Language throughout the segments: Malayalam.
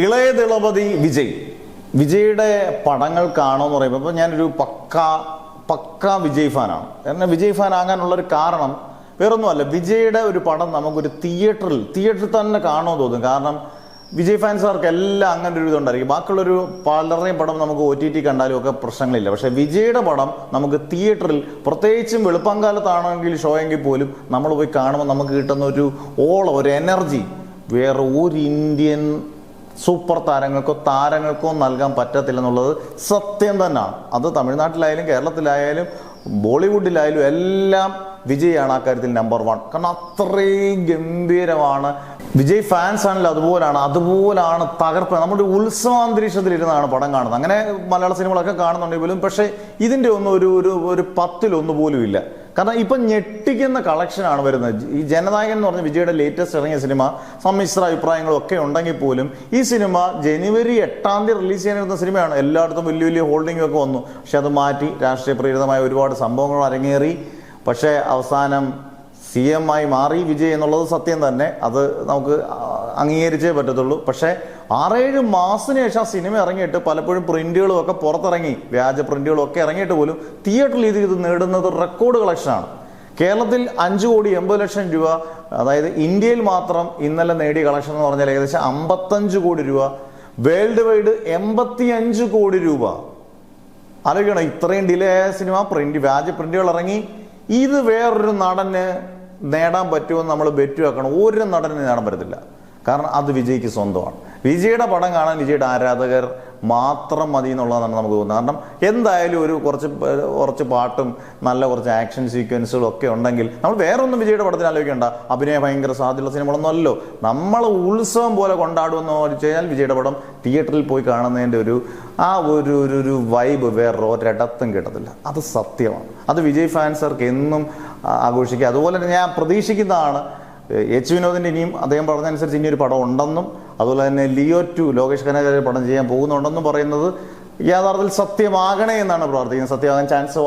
ഇളയദളപതി വിജയുടെ പടങ്ങൾ കാണുമെന്ന് പറയുമ്പോൾ ഇപ്പോൾ ഞാനൊരു പക്ക വിജയ് ഫാനാണ്. എന്നെ വിജയ് ഫാൻ ആകാനുള്ളൊരു കാരണം വേറൊന്നുമല്ല, വിജയുടെ ഒരു പടം നമുക്കൊരു തിയേറ്ററിൽ തന്നെ കാണുമെന്ന് തോന്നും. കാരണം വിജയ് ഫാൻസുകാർക്ക് എല്ലാം അങ്ങനെ ഒരു ഇതുണ്ടായിരിക്കും. ബാക്കിയുള്ളൊരു പലരുടെയും പടം നമുക്ക് OTT കണ്ടാലും ഒക്കെ പ്രശ്നങ്ങളില്ല. പക്ഷെ വിജയുടെ പടം നമുക്ക് തിയേറ്ററിൽ, പ്രത്യേകിച്ചും വെളുപ്പംകാലത്താണെങ്കിൽ ഷോ എങ്കിൽ പോലും നമ്മൾ പോയി കാണുമ്പോൾ നമുക്ക് കിട്ടുന്ന ഒരു എനർജി വേറെ ഒരു ഇന്ത്യൻ സൂപ്പർ താരങ്ങൾക്കോ നൽകാൻ പറ്റത്തില്ലെന്നുള്ളത് സത്യം തന്നെയാണ്. അത് തമിഴ്നാട്ടിലായാലും കേരളത്തിലായാലും ബോളിവുഡിലായാലും എല്ലാം വിജയാണ് ആ കാര്യത്തിൽ നമ്പർ 1. കാരണം അത്രയും ഗംഭീരമാണ്. വിജയ് ഫാൻസ് ആണെങ്കിൽ അതുപോലാണ് തകർപ്പ്. നമ്മുടെ ഉത്സവാന്തരീക്ഷത്തിൽ ഇരുന്നാണ് പടം കാണുന്നത്. അങ്ങനെ മലയാള സിനിമകളൊക്കെ കാണുന്നുണ്ടെങ്കിൽ പോലും പക്ഷേ ഇതിൻ്റെ ഒന്നും ഒരു 10-1 പോലും ഇല്ല. കാരണം ഇപ്പം ഞെട്ടിക്കുന്ന കളക്ഷനാണ് വരുന്നത്. ഈ ജനനായകൻ എന്ന് പറഞ്ഞ വിജയുടെ ലേറ്റസ്റ്റ് ഇറങ്ങിയ സിനിമ സമ്മിശ്ര അഭിപ്രായങ്ങളും ഒക്കെ ഉണ്ടെങ്കിൽ പോലും ഈ സിനിമ ജനുവരി 8-ാം തീയതി റിലീസ് ചെയ്യാനിരുന്ന സിനിമയാണ്. എല്ലായിടത്തും വലിയ ഹോൾഡിംഗ് ഒക്കെ വന്നു. പക്ഷെ അത് മാറ്റി രാഷ്ട്രീയ പ്രേരിതമായ ഒരുപാട് സംഭവങ്ങൾ അരങ്ങേറി. പക്ഷേ അവസാനം CM ആയി മാറി വിജയ് എന്നുള്ളത് സത്യം തന്നെ. അത് നമുക്ക് അംഗീകരിച്ചേ പറ്റത്തുള്ളൂ. പക്ഷേ 6-7 മാസത്തിന് ശേഷം ആ സിനിമ ഇറങ്ങിയിട്ട് പലപ്പോഴും പ്രിന്റുകളും ഒക്കെ പുറത്തിറങ്ങി, വ്യാജ പ്രിന്റുകളും ഒക്കെ ഇറങ്ങിയിട്ട് പോലും തിയേറ്ററിൽ ഇത് നേടുന്നത് റെക്കോർഡ് കളക്ഷനാണ്. കേരളത്തിൽ 5,80,00,000 രൂപ, അതായത് ഇന്ത്യയിൽ മാത്രം ഇന്നലെ നേടിയ കളക്ഷൻ എന്ന് പറഞ്ഞാൽ ഏകദേശം 55 കോടി രൂപ, വേൾഡ് വൈഡ് 85 കോടി രൂപ. ആലോചിക്കണം, ഇത്രയും ഡിലേ ആയ സിനിമ വ്യാജ പ്രിന്റുകൾ ഇറങ്ങി. ഇത് വേറൊരു നടന് നേടാൻ പറ്റുമെന്ന് നമ്മൾ ബെറ്റ് വെക്കണം. ഒരു നടന് നേടാൻ പറ്റത്തില്ല. കാരണം അത് വിജയ്ക്ക് സ്വന്തമാണ്. വിജയുടെ പടം കാണാൻ വിജയുടെ ആരാധകർ മാത്രം മതി എന്നുള്ളതാണ് നമുക്ക് തോന്നുന്നത്. കാരണം എന്തായാലും കുറച്ച് പാട്ടും നല്ല കുറച്ച് ആക്ഷൻ സീക്വൻസുകളും ഒക്കെ ഉണ്ടെങ്കിൽ നമ്മൾ വേറെ ഒന്നും വിജയുടെ പടത്തിന് ആലോചിക്കേണ്ട. അഭിനയം ഭയങ്കര സാധ്യതയുള്ള സിനിമകളൊന്നും അല്ലല്ലോ. നമ്മൾ ഉത്സവം പോലെ കൊണ്ടാടുമെന്ന് വെച്ച് കഴിഞ്ഞാൽ വിജയുടെ പടം തിയേറ്ററിൽ പോയി കാണുന്നതിൻ്റെ ഒരു വൈബ് വേറെ ഒരിടത്തും കിട്ടത്തില്ല. അത് സത്യമാണ്. അത് വിജയ് ഫാൻസർക്ക് എന്നും ആഘോഷിക്കുക. അതുപോലെ തന്നെ ഞാൻ പ്രതീക്ഷിക്കുന്നതാണ് എച്ച് വിനോദിൻ്റെ ഇനിയും അദ്ദേഹം പറഞ്ഞതനുസരിച്ച് ഇനിയൊരു പടം ഉണ്ടെന്നും അതുപോലെ തന്നെ ലിയോ 2 ലോകേഷ് കനകരാജ് പടം ചെയ്യാൻ പോകുന്നുണ്ടെന്നും പറയുന്നത് യാഥാർത്ഥ്യത്തിൽ സത്യമാകണേ എന്നാണ് പ്രാർത്ഥിക്കുന്നത്. സത്യമാകാൻ ചാൻസ്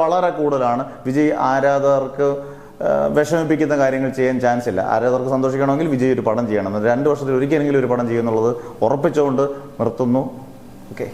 വളരെ കൂടുതലാണ്. വിജയ് ആരാധകർക്ക് വിഷമിപ്പിക്കുന്ന കാര്യങ്ങൾ ചെയ്യാൻ ചാൻസ് ഇല്ല. ആരാധകർക്ക് സന്തോഷിക്കണമെങ്കിൽ വിജയ് ഒരു പടം ചെയ്യണം. 2 വർഷത്തിൽ ഒരിക്കലെങ്കിലും ഒരു പടം ചെയ്യുമെന്നുള്ളത് ഉറപ്പിച്ചുകൊണ്ട് നിർത്തുന്നു. ഓക്കെ.